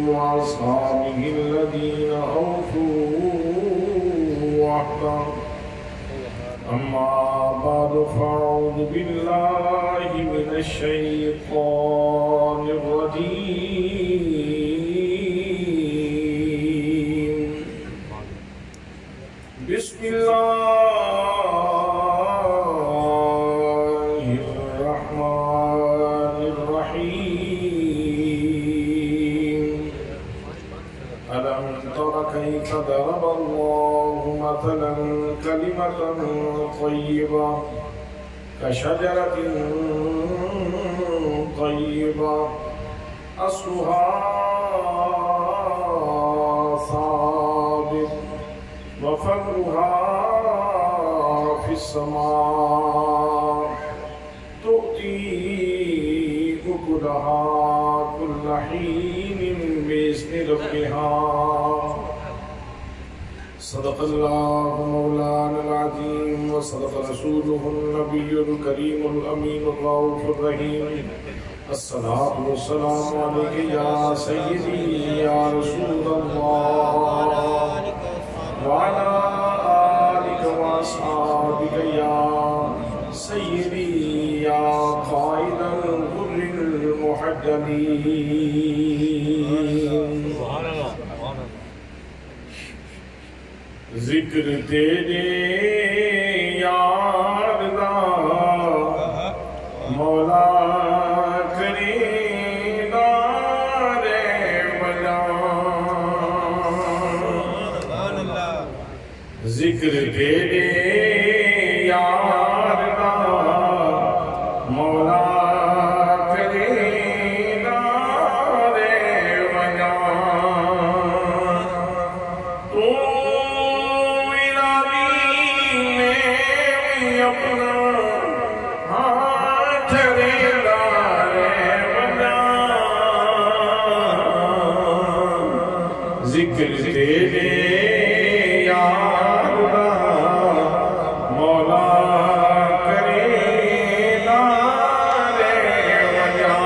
وأصحابه الذين أوفوا وحده أما بعد فأعوذ بالله من الشيطان الرجيم بسم الله الرحمن الرحيم ألم تر كيف ضرب الله مثلا كلمة طيبة كشجرة طيبة أصلها ثابت وفرعها في السماء تؤتي أكلها كل حين بإذن ربها صدق الله مولانا العظيم وصدق رسوله النبي الكريم الأمين الرؤوف الرحيم الصلاة والسلام عليك يا سيدي يا رسول الله وعلى آلك وأصحابك يا سيدي يا قائد الغر المحجلين ذکر تیرے یار دا مولا کرے نارے وجہ ذکر تیرے یار دا مولا کرے نارے وجہ ذکر تیرے یار دا مولا کرے نارے وجہ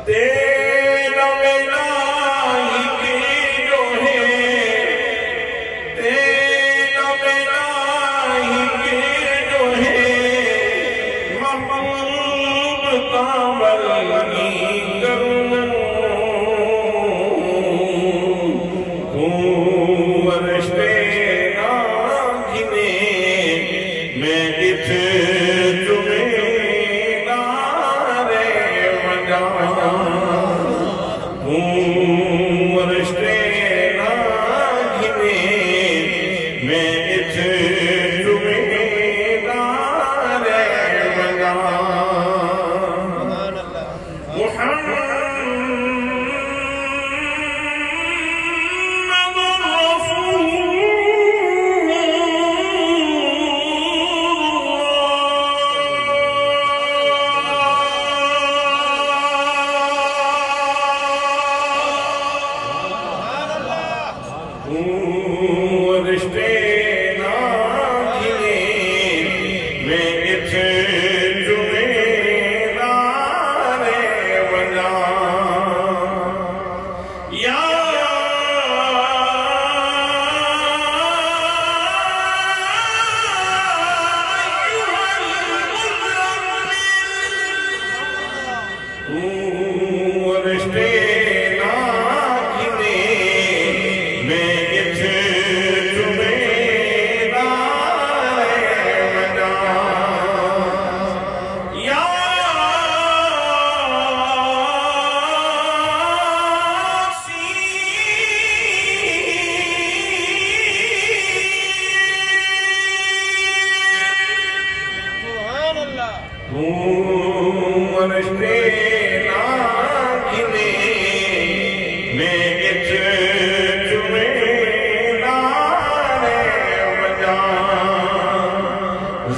تیرا الہی کی جو ہے تیرا الہی کی جو ہے محبوب کامل کروں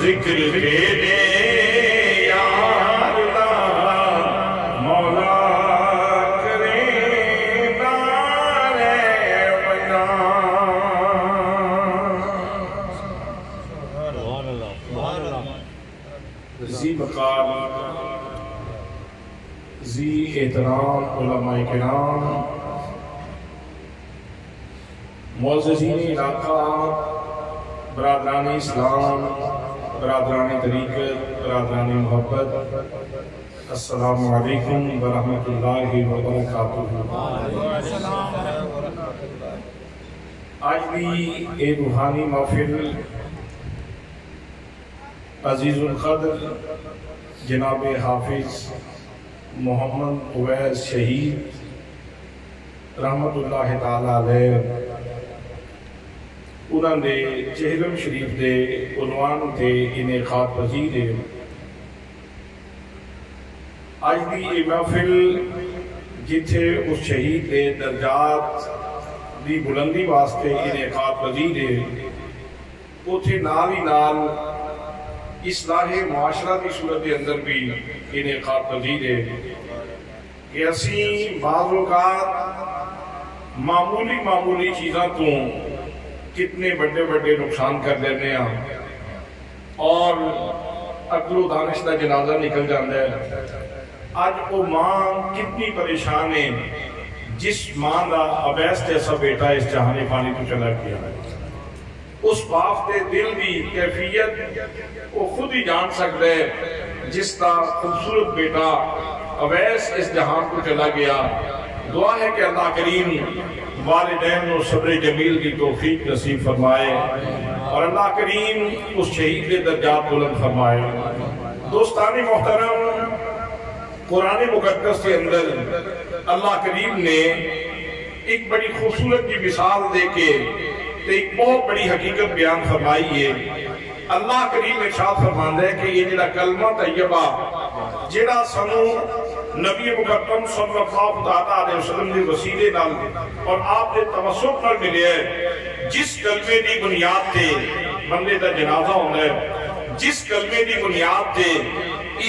ذکر تیرے یار دا مولا کرے نارے وجہ ذی بقار ذی احترام علماء کرام، معززین علاقہ، برادران اسلام، برادران طریقت، برادران محبت، السلام علیکم ورحمۃ اللہ وبرکاتہ۔ آج بھی ایک روحانی محفل عزیز القدر جناب حافظ محمد اویس شہید رحمت اللہ تعالی علیہ انہوں نے چہلم شریف دے عنوان تے انعقاد پذیر ہے۔ آج بھی یہ محفل جتھے اس شہید دے درجات دی بلندی واسطے انعقاد پذیر ہے، اتھے نال ہی نال اصلاح معاشرہ کی صورت کے اندر بھی انعقاد پذیر ہے کہ اسی بعض اوقات معمولی چیزاں تو کتنے بڑے بڑے نقصان کر لینے ہیں اور عقل و دانش کا جنازہ نکل جاتا ہے۔ آج وہ ماں کتنی پریشان ہے جس ماں کا اویس جیسا بیٹا اس جہان فانی تو چلا گیا ہے۔ اس باپ کے دل کی کیفیت وہ خود ہی جان سکتا ہے جس کا خوبصورت بیٹا اویس اس جہان کو چلا گیا۔ دعا ہے کہ اللہ کریم والدین و صبر جمیل کی توفیق نصیب فرمائے اور اللہ کریم اس شہید کے درجات بلند فرمائے۔ دوستان محترم، قرآن مقدس کے اندر اللہ کریم نے ایک بڑی خوبصورت کی مثال دے کے ایک بہت بڑی حقیقت بیان فرمائی ہے۔ اللہ کریم ارشاد فرماندا ہے کہ یہ جڑا کلمہ طیبہ جڑا سنو نبی مقدم صلی اللہ علیہ وسلم کے وسیلے نال اور آپ کے توسط نال ملے ہے، جس کلمے دی بنیاد تے بندے دا جنازہ ہوتا ہے، جس کلمے دی بنیاد تے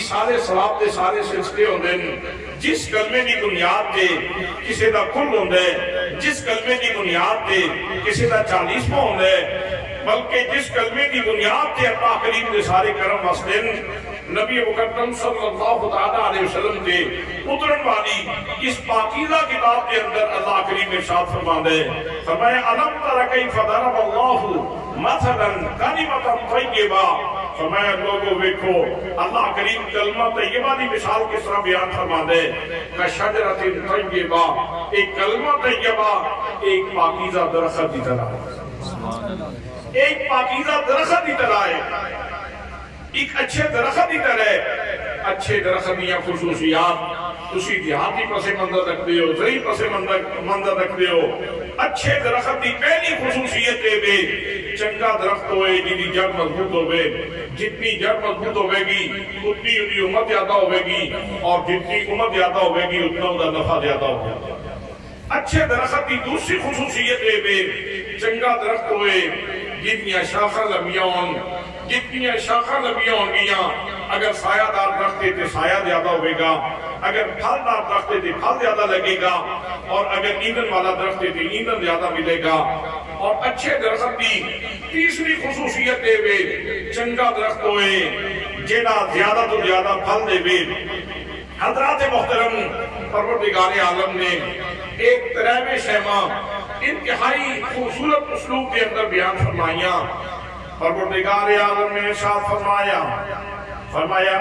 سارے ثواب دے سارے سلسلے ہوندے ہیں، جس کلمے دی بنیاد تے کسی دا کل ہوندہ ہے، جس کلمے دی بنیاد تے کسی دا 40واں ہوندہ ہے، بلکہ جس کلمے دی بنیاد تے اللہ کریم دے سارے کرم واسطے نبی مقدم صلی اللہ علیہ وسلم کے اترن والی اس پاکیزہ کتاب کے اندر اللہ کریم ارشاد فرماندا ہے، فرمایا الم تر کیف ضرب اللہ مثلا کلمۃ طیبہ، فرمایا لوگوں ویکھو اللہ کریم کلمہ طیبہ دی مثال کس طرح بیان فرماندا ہے کہ شجرۃ طیبہ، ایک کلمہ طیبہ ایک پاکیزہ درخت کی طرح ہے، ایک پاکیزہ درخت کی طرح ہے، ایک اچھے درخت کی طرح ہے۔ اچھے درخت دیا خصوصیات تسی دیہاتی پس منظر رکھتے ہو، زرعی پس منظر رکھتے ہو۔ اچھے درخت کی پہلی خصوصیت ہے چنگا درخت ہوئے جنہی جڑ مضبوط ہوئے، جتنی جڑ مضبوط ہوئے گی اتنی انہی امت زیادہ ہوئے گی اور جتنی امت زیادہ ہوئے گی اتنا انہا نفع زیادہ ہوگا۔ اچھے درخت کی دوسری خصوصیت ہے چنگا درخت ہوئے جتنی شاخہ لمبیاں ہوں، جتنی شاخہ لمبیاں ہوں گیاں، اگر سایہ دار درخت تے سایہ زیادہ ہوئے گا، اگر پھل دار درخت تے پھل زیادہ لگے گا اور اگر ایندھن والا درخت تے ایندھن زیادہ ملے گا۔ اور اچھے درخت کی تیسری خصوصیت ہے چنگا درخت ہوئے جیڑا زیادہ تو زیادہ پھل دے بے۔ حضرات محترم، پروردگار عالم نے ایک ترہویں شیما انتہائی خوبصورت اسلوب کے اندر بیان فرمائیاں۔ پروردگار عالم نے ارشاد فرمایا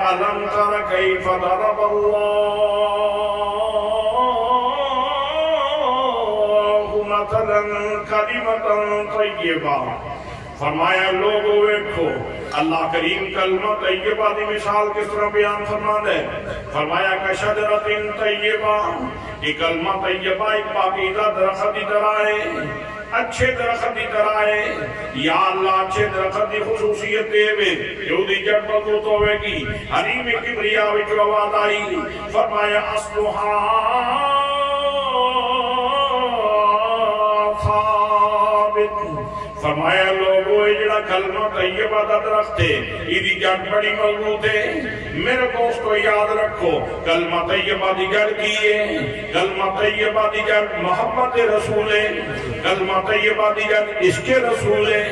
الم تر کیف ضرب اللہ مثلا کلمۃ طیبہ، فرمایا لوگوں ویکھو اللہ کریم کلمہ طیبہ دی مثال کس طرح بیان فرماتا ہے، فرمایا کہ شجرۃ طیبہ، یہ کلمہ طیبہ ایک پاکیزہ درخت کی طرح ہے، اچھے درخت کی طرح ہے۔ یا اللہ اچھے درخت کی خصوصیت دے وے جو دی جڑ مضبوط ہوئے گی۔ حلیم کبریا وچ آواز آئی، فرمایا اصلھا ثابت، فرمایا لوگو یہ جڑا کلمہ طیبہ دا درخت ہے یہ جڑ بڑی مضبوط ہے۔ میرے دوستو یاد رکھو کلمہ طیبہ دی جڑ کی ہے، کلمہ طیبہ دی جڑ محبت رسول ہے، کلمہ طیبہ دی جڑ عشق رسول ہے۔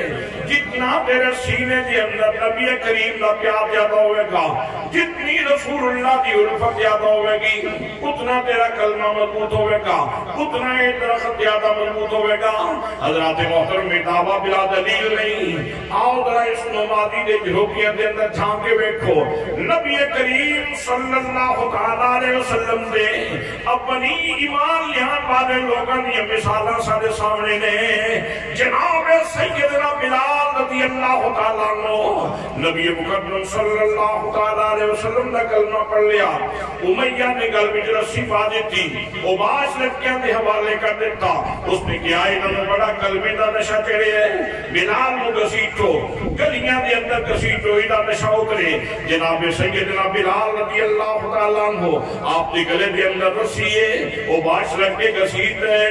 جتنا تیرے سینے دے اندر نبی کریم دا پیار زیادہ ہوئے گا، جتنی رسول اللہ دی الفت زیادہ ہوئے گی، اتنا تیرا کلمہ مضبوط ہوئے گا، اتنا یہ درخت زیادہ مضبوط ہوئے گا۔ حضرات محترم میں دعویٰ بلا دلیل نہیں، آؤ ذرا اس نمازی دے جھوکیاں دے اندر جھانک کے بیٹھو، نبی کریم صلی اللہ علیہ وسلم دے اپنی ایمان لیان والے لوگوں نے مثالہ سارے سامنے نے۔ جناب سیدنا بلال رضی اللہ تعالیٰ عنہ نبی مقدم صلی اللہ علیہ وسلم نے کلمہ پڑھ لیا، امیہ نے گل میں رسی پا دیتی، عباس لڑکیاں دے حوالے کر دیتا، اس نے کیا انہوں بڑا کلمے دا نشہ چڑھے ہے، بلال نو گسیٹو، گلیاں دے اندر گسیٹو ہی دا نشہ اترے۔ جناب سیدنا بلال رضی اللہ تعالیٰ عنہ آپ نے گلے دے اندر رسیے، عباس لڑکے گسیٹ ہیں،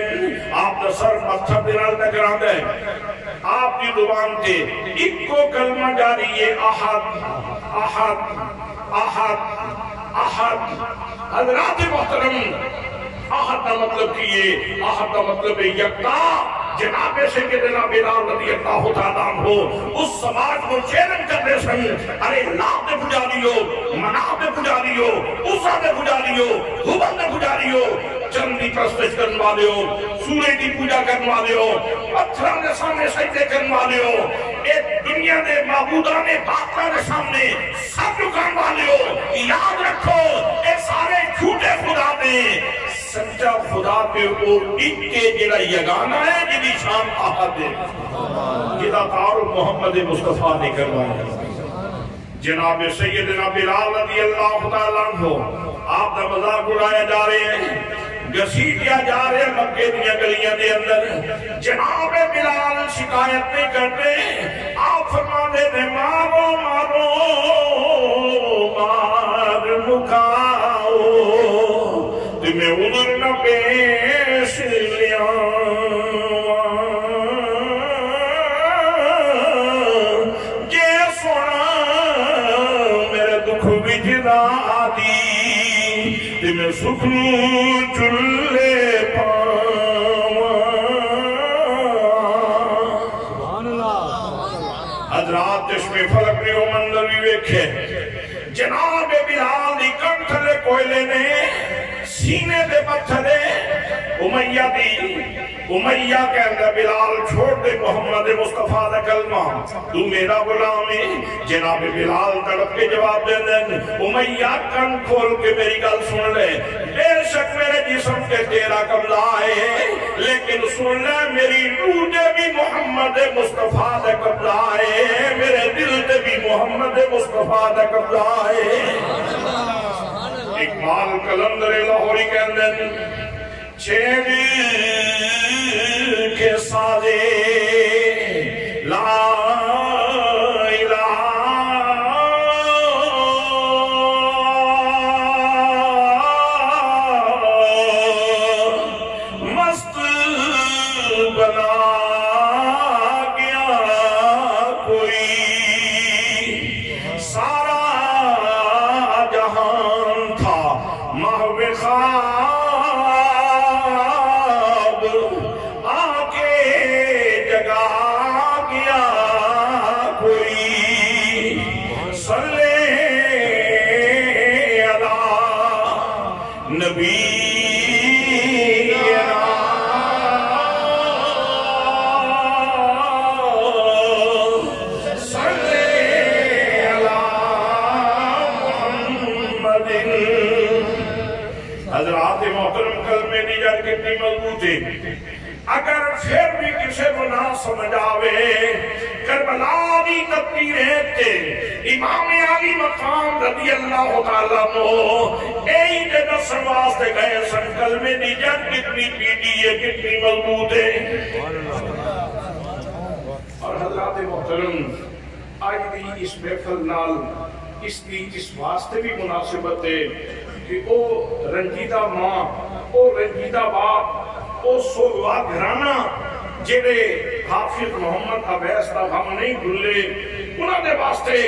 آپ دا سر مطھر دنال ٹکران ہے، آپ کی زبان تے ایک کو کلمہ جاری ہے، احد احد احد احد۔ حضرات محترم، احد کا مطلب کیے، احد کا مطلب یکتا۔ جناب سیدنا بلال رضی اللہ تعالیٰ عنہ اس سماج کو چیلنج کرتے سن، ارے لات دے پجاریو، منات دے پجاریو، عزا دے پجاریو، حبل دے پجاریو، چندی پرستش کرنے والے ہو، سورے کی پوجا کرنے والے ہو، پتھران دے سامنے سجدے کرنے والے ہو، ایک دنیا دے معبودان باطلہ دے سامنے سب رکان والے ہو، یاد رکھو اے سارے جھوٹے خدا دے، سچا خدا پہ اور ایک کے جڑا یگانہ ہے جنہی شان آہد ہے، جدا تعارف محمد مصطفیٰ نے کروایا۔ جناب سیدنا بلال رضی اللہ تعالیٰ عنہ آپ دا مذاق اڑایا جا رہے ہیں، گسیٹیا جا رہے ہیں مکے دیا گلیاں دے اندر۔ جناب بلال شکایت نہیں کرتے، آپ فرمانے دے مارو مارو مار مکاؤ، تمہیں عذر نہ پیش لیا، جے سونا میرے دکھ بجھنا دی، تمہیں سکھنو چلے پاواں۔ حضرات چشم فلک نے وہ منظر بھی ویکھے، جناب بلال دی کنٹھلے کوئلے نے سینے دے پتھرے، امیہ دی، امیہ کہندہ بلال چھوڑ دے محمد مصطفیٰ دا کلمہ، تو میرا غلام ہے۔ جناب بلال تڑپ کے جواب دے دیں، امیہ کن کھول کے میری گل سن لے، بے شک میرے جسم کے تیرا قبضہ ہے، لیکن سن لے میری روح دے بھی محمد مصطفیٰ دا قبضہ ہے، میرے دل دے بھی محمد مصطفیٰ دا قبضہ ہے۔ اقبال کلندر لاہوری کہندن، چھیڑ کے سازے لا الہ مست بنا گیا کوئی، سارا جہان تھا محو خواب، آکے جگا گیا کوئی، صلی علی نبی حضرات محترم کلمے دی جڑ کتنی مضبوط ہے۔ اگر پھر بھی کسی کو نہ سمجھ آوے، کربلا دی تقریریں تے امام علی مقام رضی اللہ تعالیٰ عنہ اے دے دسن واسطے گئے سن، کلمے دی جڑ کتنی پیڑی ہے، کتنی مضبوط ہے۔ اور حضرات محترم آج دی اس محفل نال اس واسطے بھی مناسبت ہے کہ او رنجیدہ ماں، او رنجیدہ باپ، او سوگوا گھرانہ جڑے حافظ محمد عبیس دا غم نہیں بھولے، انہاں دے واسطے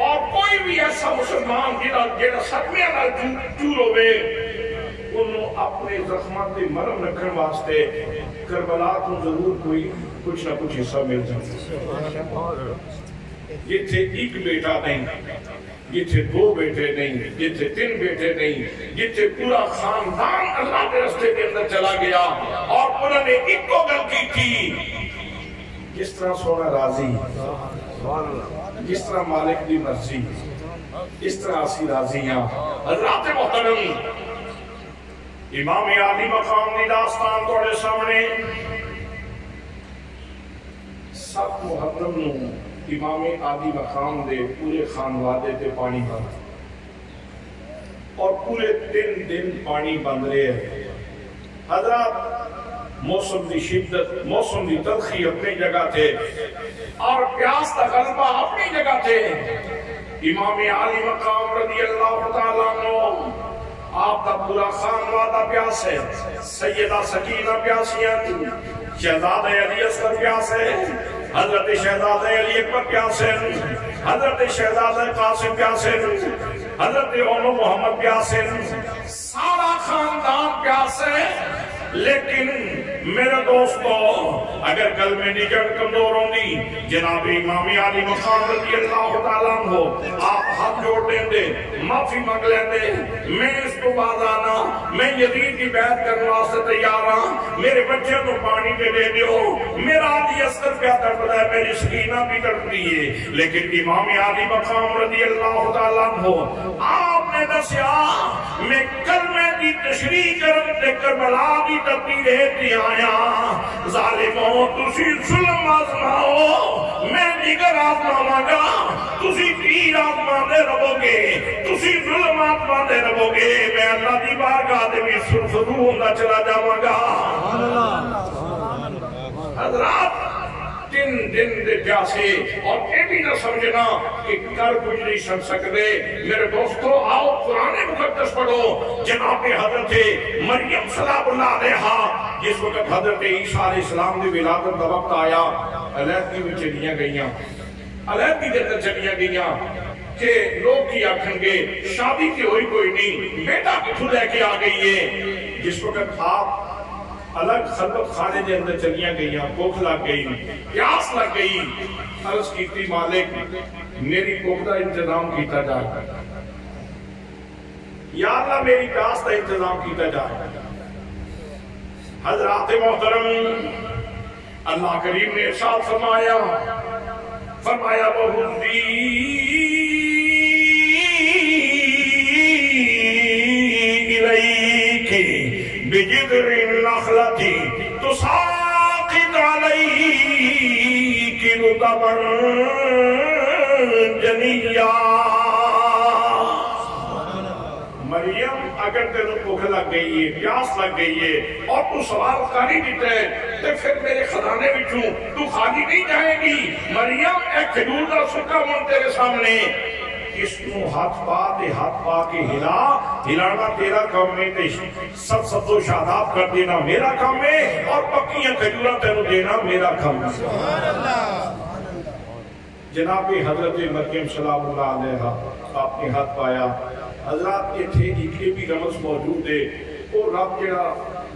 اور کوئی بھی ایسا مسلمان جڑا صدمے نال چور ہوئے، انہوں اپنے زخمات پہ مرم رکھنے واسطے کربلا تو ضرور کوئی کچھ نہ کچھ حصہ مل جائے. یہ تھے ایک بیٹا نہیں، یہ تھے دو بیٹے نہیں، یہ تھے تین بیٹے نہیں، یہ تھے پورا خاندان اللہ کے راستے کے اندر چلا گیا. اور انہوں نے ایک کو گل کی تھی، جس طرح سونا راضی، جس طرح مالک دی مرضی، اس طرح اسی راضی ہیں. حضرات محترم، امام عالی مقام دی داستان توڑے سامنے. 7 محرم نو امام عالی مقام دے پورے خانوادے تے پانی بند، اور پورے 3 دن پانی بند رہے. حضرات موسم دی شدت، موسم دی تلخی اپنی جگہ تھے، اور پیاس کا غلبہ اپنی جگہ تھے. امام عالی مقام رضی اللہ تعالیٰ عنہ، آپ کا پورا خانوادہ پیاس ہے. سیدہ سکینہ پیاسیاں، شہزادہ علی اصغر پیاس ہے، حضرت شہزادہ علی اکبر پیاس ہے، حضرت شہزادہ قاسم پیاس ہے، حضرت اولو محمد پیاس ہے، سارا خاندان پیاس ہے. لیکن میرے دوستو، اگر گل میں نگڑ کمزور ہوندی، جناب امام عالی مقام رضی اللہ تعالیٰ عنہ آپ ہاتھ جوڑ دیں دے، معافی مانگ لیں دے، میں اس کو بعد آنا، میں یزید کی بیعت کرنے واسطے تیار ہوں، میرے بچے کو پانی پہ دے دیو، میرا علی اصغر کیا تڑپتا ہے، میری سکینہ بھی تڑپتی ہے. لیکن امام عالی مقام رضی اللہ تعالیٰ عنہ آپ نے دسیا، میں کلمے کی تشریح کرتے کربلا کی تبدیل ہے آیا. ظالموں تسی ظلم آزماؤ، میں دیگر آزماؤں گا. تسی تیر آزما دے رہو گے، تسی ظلم آزما دے رہو گے، میں اللہ دی بارگاہ دے بھی سرخرو ہونا چلا جاؤں گا. حضرات 3 دن دے پیاسے، اور یہ بھی نہ سمجھنا کہ کر کچھ نہیں سن سکتے. میرے دوستو، آؤ قرآن مقدس پڑھو. جناب حضرت مریم سلام اللہ علیہا، جس وقت حضرت عیسیٰ علیہ السلام دی ولادت کا وقت آیا، علیحدگی میں چلیاں گئیاں، علیحدگی کے اندر چلیاں گئیاں کہ لوگ کی آکھیں گے شادی کی ہوئی کوئی نہیں، بیٹا کتھوں لے کے آ گئی ہے. جس وقت آپ الگ خلوت خانے دے اندر چلیاں گئیاں، بھوک لگ گئی، پیاس لگ گئی، عرض کیتی مالک میری بھوک کا انتظام کیتا جائے، یا اللہ میری پیاس کا انتظام کیتا جائے. حضرات محترم، اللہ کریم نے ارشاد فرمایا وَهُدِّي إِلَيْكِ بِجِذْرِ النَّخْلَةِ تُسَاقِطْ عَلَيْكِ رُطَبًا جَنِيًّا. مریم، اگر تینوں بھوک لگ گئی ہے، پیاس لگ گئی ہے، اور تو سوال خالی دیتا ہے، تو پھر میرے خزانے بچوں تو خالی نہیں جائے گی. مریم، ایک کھجور کا سکا من تیرے سامنے، اس کو ہاتھ پا کے ہلانا تیرا کام ہے، سب و شاداب کر دینا میرا کام ہے، اور پکیاں کھجورہ تینوں دینا میرا کام ہے. جناب حضرت مریم سلام اللہ علیہ آپ نے ہاتھ پایا. حضرات یہ تھے ایک بھی رمز موجود ہے، وہ رب جڑا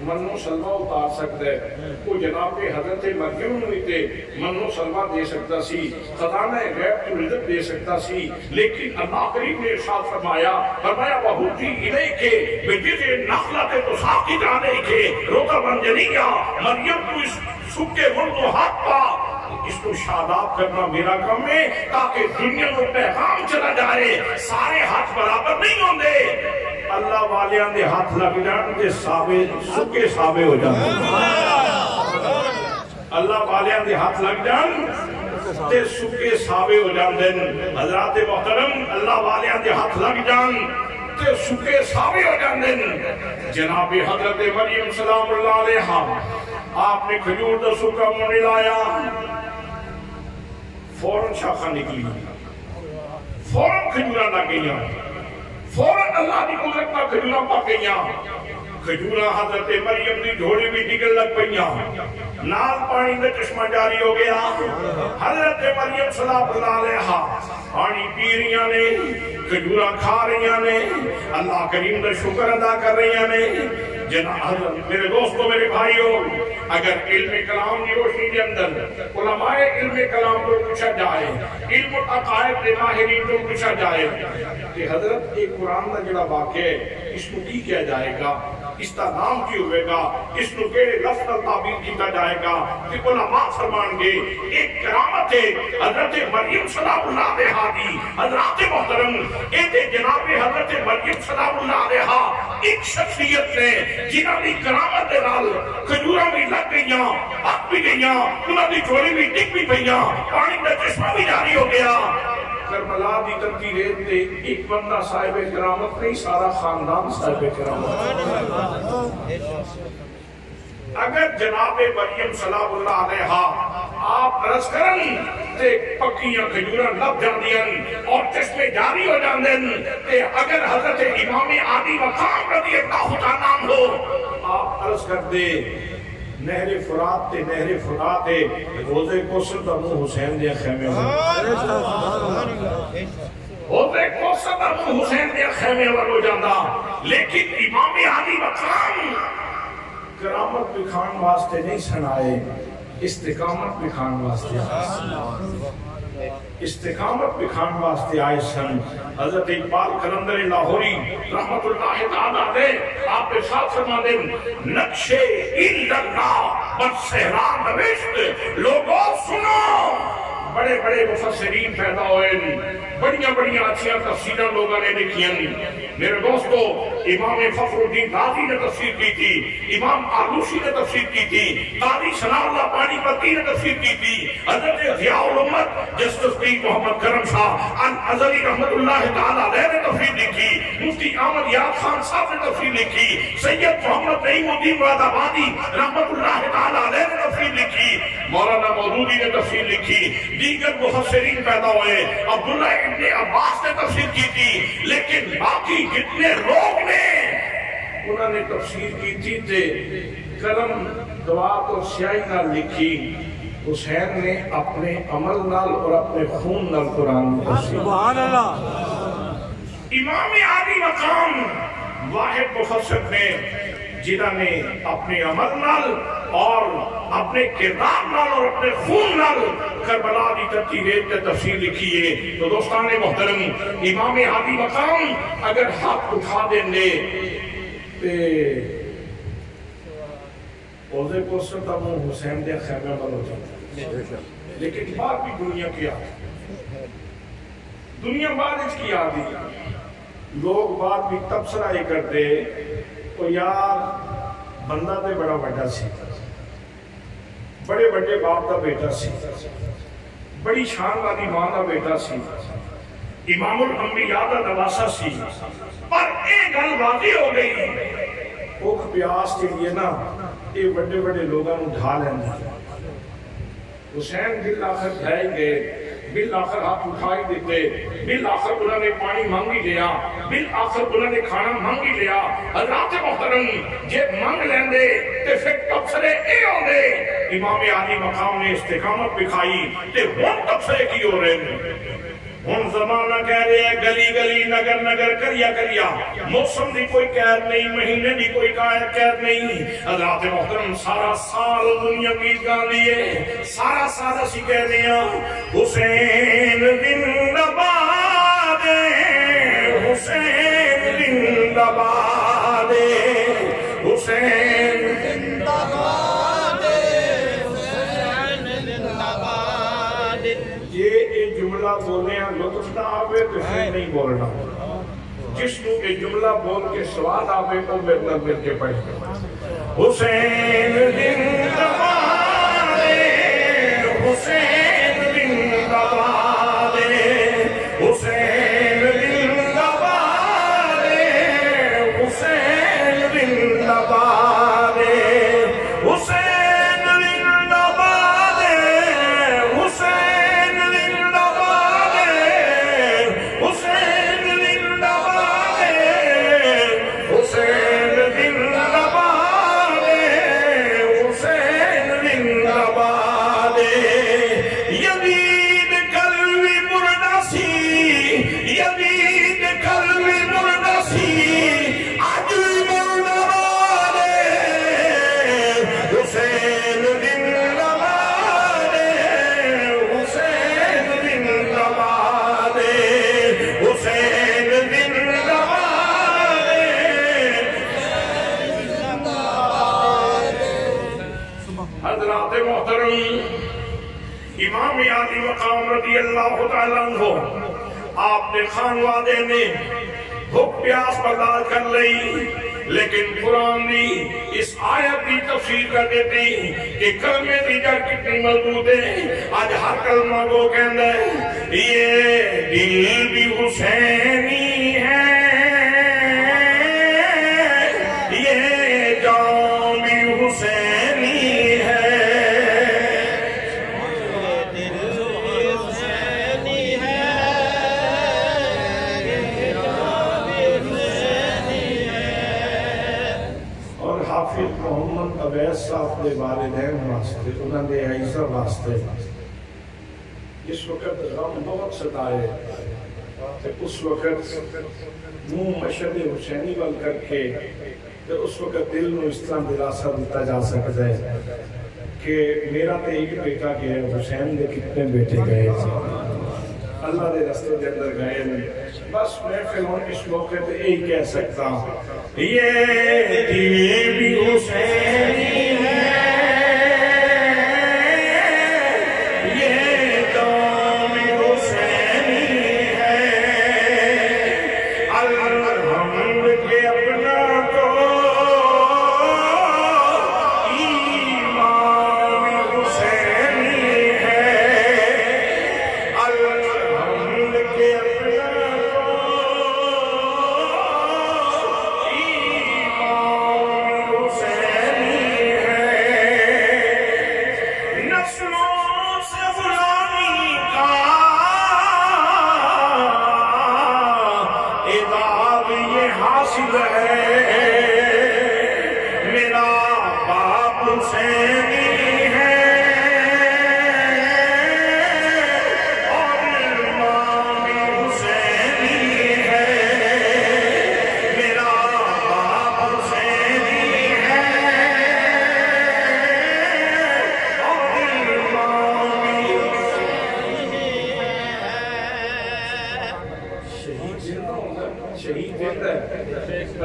منو سلمہ اتار سکتا ہے، وہ جناب حضرت مریم ہوئی تھے منو سلمہ دے سکتا سی، خزانہ غیب تو رزق دے سکتا سی. لیکن اللہ کریم نے ارشاد فرمایا وَهُدِّي إِلَيْكِ بِجِذْعِ النَّخْلَةِ تُسَاقِطْ عَلَيْكِ رُطَبًا جَنِيًّا. مریم تو اس سکے من کو ہاتھ پا، اس کو شاداب کرنا میرا کام ہے، تاکہ دنیا کو پیغام چلا جائے. سارے ہاتھ برابر نہیں ہوں دے، اللہ والیاں دے ہاتھ لگ جان تے سکے سابے ہو جان. اللہ والیاں دے ہاتھ لگ جان تے سکے سابے ہو جان دن. حضرات محترم، اللہ والیاں دے ہاتھ لگ جان تے سکے سابے ہو جان دن. جناب حضرت مریم سلام اللہ علیہ آپ نے کھجور دا سکا منہ لایا، فوراں شاخہ نکلی، فوراں کھجورہ نہ گئیاں، فوراں اللہ دی قدرت نہ کھجورہ پا گئیاں. کھجورہ حضرت مریم دی جھوڑی بھی نکل لگ پئیاں، نال پانی دے چشمہ جاری ہو گیا. حضرت مریم سلام اللہ علیہ پانی پی رہیاں نے، کھجوراں کھا رہی نے، اللہ کریم دا شکر ادا کر رہی نے۔ جناب میرے دوستو، میرے بھائیو، اگر علم کلام کی روشنی کے اندر علماء علم کلام کو پوچھا جائے، علم عقائد کے ماہرین کو پوچھا جائے کہ حضرت ایک قرآن کا جڑا واقع ہے اس کو کی کیا جائے گا، اس کا نام کی ہوئے گا، اس کو کیڑے لفظ کا تعبیر کیتا جائے گا، کہ علماء فرمان گے ایک کرامت ہے حضرت مریم سلام اللہ علیہا دی۔ حضرات محترم، ایک جناب حضرت مریم سلام اللہ علیہا ایک شخصیت نے جنہاں دی کرامت دے نال کھجوراں بھی لگ گئیاں، پک بھی گئیاں، انہاں دی جھولی بھی ڈگ بھی پئیاں، پانی دا چشمہ بھی جاری ہو گیا۔ کربلا دی تنتی ریت تے ایک بندہ صاحب کرامت نہیں، سارا خاندان صاحب کرامت۔ اگر جناب مریم سلام اللہ علیہا آپ عرض کرن تے پکیاں کھجوراں لب جاندیاں اور چشمے جاری ہو جاندن، تے اگر حضرت امام علی مقام رضی اللہ تعالیٰ عنہ ہو آپ عرض کر دے نہر فرات تے نہر فرات تے روزے کوثر دا منہ حسین دے خیمے روزے کوثر دا منہ حسین دے خیمے ہو جاندا، لیکن امام علی مقام کرامت بکھان واسطے نہیں سنائے، استقامت بکھان واسطے آئے، استقامت بکھان واسطے آئے سن۔ حضرت اقبال قلندر لاہوری رحمت اللہ تعالیٰ علیہ آپ کے ساتھ فرما دیں، نقشے اللہ بس سہران نوشت لوگوں سنو، بڑے بڑے مفسرین پیدا ہوئے، بڑیاں بڑیاں اچھیاں تفسیریں لوگوں نے لکھیاں۔ میرے دوستو، امام فخر الدین رازی نے تفسیر کی تھی، امام آلوسی نے تفسیر کی تھی، قاضی ثناء اللہ پانی پتی نے تفسیر کی تھی، حضرت ضیاء الامت جسٹس پیر محمد کرم شاہ الازہری رحمت اللہ تعالیٰ علیہ نے تفسیر لکھی، مفتی احمد یاد خان صاحب نے تفسیر لکھی، سید محمد نعیم الدین مراد آبادی رحمت اللہ تعالیٰ علیہ نے تفسیر لکھی، مولانا مودودی نے تفسیر لکھی، دیگر مفسرین پیدا ہوئے، عبداللہ ابن عباس نے تفسیر کی تھی، لیکن باقی جتنے لوگ نے انہوں نے تفسیر کی تھی تے قلم دوات اور سیاہی نال لکھی۔ حسین نے اپنے عمل نال اور اپنے خون نال قرآن تفسیر۔ سبحان اللہ۔ امام علی مقام واحد مفسر نے جنہاں نے اپنے عمل نال اور اپنے کردار نال اور اپنے خون نال کربلا دی ترتی ریت تے تفسیر لکھی ہے۔ تو دوستان محترم، امام علی مقام اگر ہاتھ اٹھا دیں گے تے روزے کوثر دا منہ حسین دے خیمے پر ہو جاتا، لیکن بات بھی دنیا کی آتی، دنیا بعد اس کی آتی، لوگ بات بھی تبصرہ ہی کرتے تو یار بندہ تے بڑا بڑا سی، بڑے بڑے باپ دا بیٹا سی، بڑی شان والی ماں دا بیٹا سی، امام الانبیاء دا نواسا سی، پر ایک گل واضح ہو گئی، بھوک پیاس کے لیے نا یہ بڑے بڑے لوگاں ڈھا لینا۔ حسین بالآخر ڈھائے گئے، بالآخر ہاتھ اٹھائی دیتے، بالآخر انہوں نے پانی مانگی لیا، بالآخر انہوں نے کھانا مانگی لیا۔ حضرات محترم، جب مانگ لیندے تے پھر تبصرے اے ہوندے، امام علی مقام نے استقامت بکھائی تے ہون تبصرے کی ہو رہے ہیں۔ ہون زمانہ کہہ رہے ہیں گلی گلی نگر نگر کریا کریا، موسم دی کوئی قید نہیں، مہینے دی کوئی قید نہیں۔ حضرات محترم، سارا سال دنیا کی گاں لیے، سارا سال اسی کہہ دیا حسین زندہ باد، حسین زندہ باد، حسین زندہ باد، حسین زندہ باد۔ یہ جملہ بولے ہیں لطف نہ آوے تو پھر نہیں بولنا، جس کو یہ جملہ بول کے سواد آوے تو میرے نال مل کے پڑھ حسین زندہ باد، حسین زندہ باد، حسین زندہ باد، حسین زندہ باد، حسین زندہ باد، حسین زندہ باد، حسین زندہ باد، حسین زندہ باد، حسین زندہ باد۔ امام علی مقام رضی اللہ تعالیٰ عنہ آپ نے خانوادے نے بھوک پیاس برداشت کر لئی، لیکن قرآن دی اس آیت دی تفسیر کر دیتی کہ کلمے دی جڑ کتنی مضبوط ہے۔ آج ہر کلمہ کو کہندا ہے یہ دل بھی حسینی ہے، یہ جان بھی حسینی ہے۔ حافظ محمد عبیس صاحب دے والدین واسطے، انہوں نے عیسیٰ واسطے اس وقت غم بہت ستائے، اس وقت منہ مشہد حسینی بل کر کے اس وقت دل میں اس طرح دلاسا دیتا جا سکتا ہے کہ میرا تو ایک بیٹا گیا، حسین دے کتنے بیٹے گئے، اللہ دے رستے دے اندر گئے نہیں۔ بس میں پھر اس موقع پہ یہی کہہ سکتا ہوں یہ دل بھی حسینی ہے، یہ دام بھی حسینی ہے، الحمد کے اپنا تو ایمان بھی حسینی ہے، الحمد کے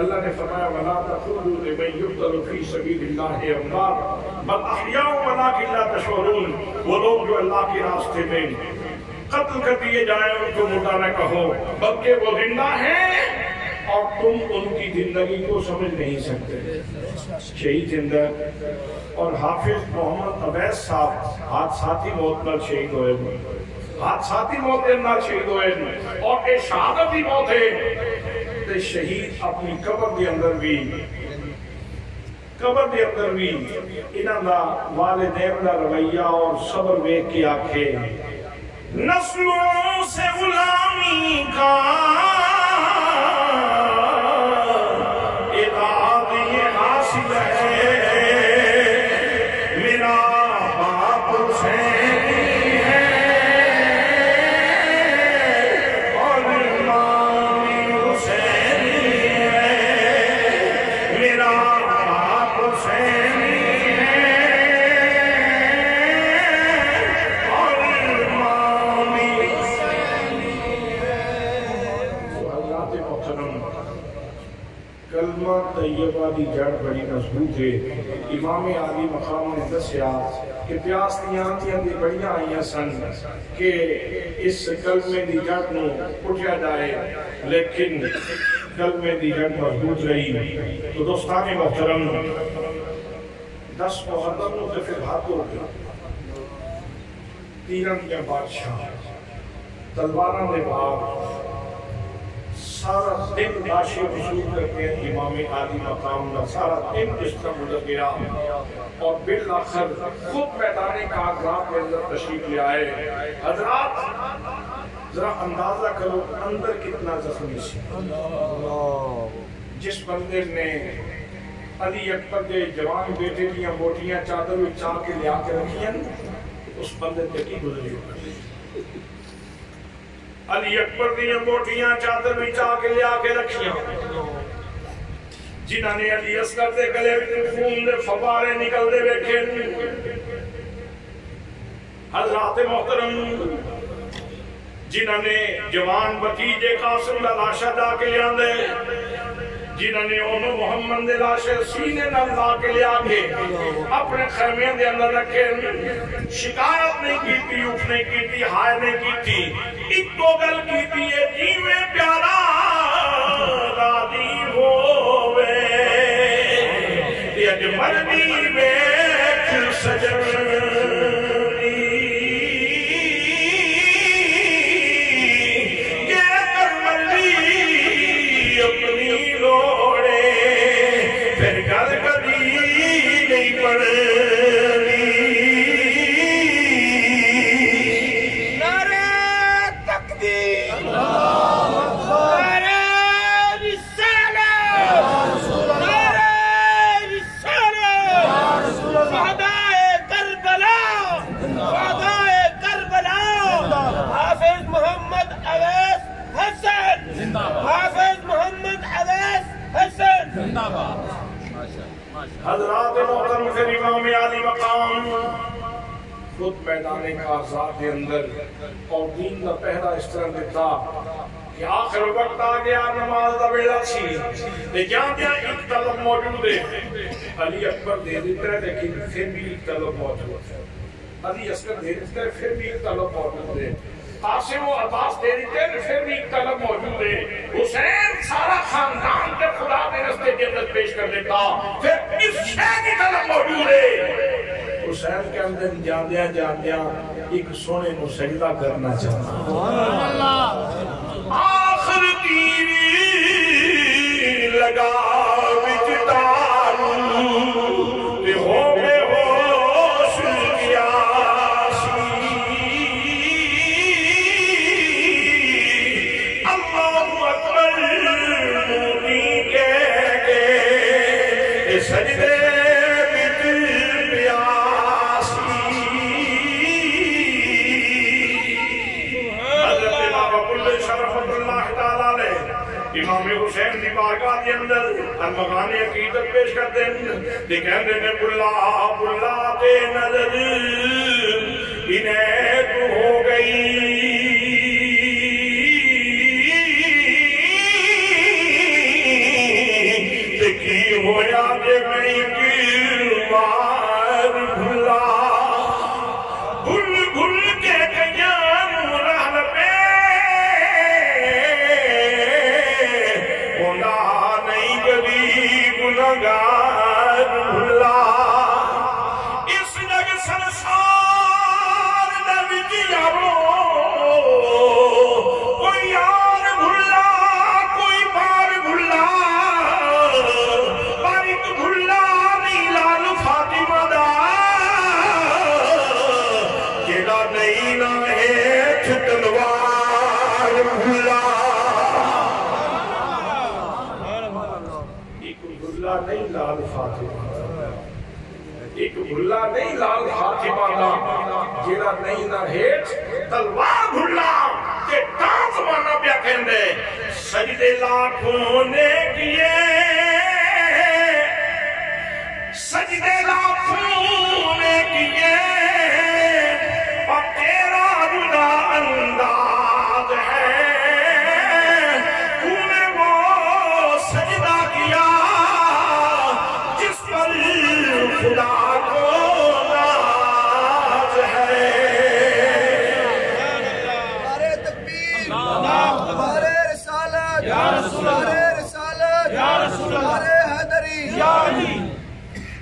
اللہ نے فرمایا وَلَا تَقُولُوا لِمَنْ يُقْتَلُ فِي سَبِيلِ اللَّهِ أَمْوَاتٌ بَلْ أَحْيَاءٌ وَلَٰكِن لَا تَشْعُرُونَ۔ وہ لوگ جو اللہ کے راستے میں قتل کر دیے جائیں ان کو مردہ نہ کہو، بلکہ وہ زندہ ہیں اور تم ان کی زندگی کو سمجھ نہیں سکتے۔ شہید زندہ اور حافظ محمد عبیس صاحب حادثاتی موت پر شہید ہوئے، حادثاتی موت کے اندر شہید ہوئے اور ایک شہادتی موت ہے۔ شہید اپنی قبر دے اندر بھی انہاں دا والدین دا رویہ اور صبر ویکھ کے آکھے نسلوں سے غلامی کا اعداد یہ حاصل ہے، میرا باپ حسینی ہے اور مامی حسینی ہے، میرا باپ حسینی ہے اور مامی حسینی ہے۔ حضرات محترم، کلمہ طیبہ دی جڑ بڑی مضبوط ہے۔ امام عالی مقام نے دسیا کہ پیاس دیاں دی بڑیاں آئیاں سن کہ اس کلمے دی جڑ نو اٹھیا جائے، لیکن کلمے دی جڑ مضبوط رہی۔ تو دوستان محترم، 10 محرم نو تے پھر ہاتھ ہو گیا، تیرن کے بادشاہ تلواراں دے بعد سارا دن لاشی وصول کرتے ہیں امام عالی مقام کا، سارا دن اس طرح گزر گیا اور بالآخر خود میدان کارگاہ کے اندر تشریف لے آئے۔ حضرات ذرا اندازہ کرو اندر کتنا زخمی سی، جس بندے نے علی اکبر کے جوان بیٹے دیاں بوٹیاں چادر میں چاہ کے لیا کے رکھی ہیں، اس بندے تے کی گزری ہوگی۔ علی اکبر دیاں بوٹیاں چادر میں چاہ کے لیا کے رکھیاں، جنہاں نے علی اصغر دے گلے میں خون دے فوارے نکل دے بیٹھے۔ حضرات محترم، جنہاں نے جوان بھتیجے قاسم دا لاشا جا کے لیا دے، جنہوں نے انہوں محمد دے لاشے سینے نہ لا کے لیا کے اپنے خیمے دے اندر رکھے شکایت نہیں کی تھی اٹھ نہیں کی تھی ہائے نہیں کی تھی ایک تو گل کی تھی یہ جیوے پیارا دادی ہووے یہ مرنی بیٹھ سجن حضرات محترم پھر امام عالی مقام خود میدان کارزات کے اندر اور دین کا پہلا اس طرح دیتا کہ آخر وقت آ گیا نماز دا ویلا سی تے جہاں دیا ایک طلب موجود ہے علی اکبر دے دیتا ہے لیکن پھر بھی ایک طلب موجود ہے علی اصغر دے دیتا ہے پھر بھی ایک طلب موجود ہے قاسم و عباس دے دیتے ہیں پھر بھی ایک طلب موجود ہے حسین سارا خاندان کے خدا کے رستے کے اندر پیش کر دیتا پھر اس شے کی طلب موجود ہے حسین کے اندر جاندیا ایک سونے کو سجدہ کرنا چاہتا آخر تیری لگا بچتاروں تے ہو گئے ہوش کیا سجدے بت پیاسی حضرت بابا کل شرفت اللہ تعالیٰ نے امام حسین دی بارگاہ کے اندر المغانی عقیدت پیش کر دیں کہندے نے بلا تے نظر انہیں تو ہو گئی ہویا کہ میں گروار بھلا بھل بھل کے قیام رہن پہ ہونا نہیں کبھی گناہگار بھلا اس جگ سنسار دے وچ یارو کوئی یار بھلا کوئی بار بھلا نہیں لال فاطمہ ایک بھلا نہیں لال فاطمہ دا جیڑا نہیں نہ ہیٹ تلوار بھلا کہ ٹانس مانا پیا کہندے سجدے لاکھوں نے کیے سجدے لاکھوں نے کیے اور تیرا ردا انداز ہے تو نے وہ سجدہ کیا خدا کو ناز ہے نعرہ تکبیر نعرہ رسالت نعرہ رسالت نعرہ حیدری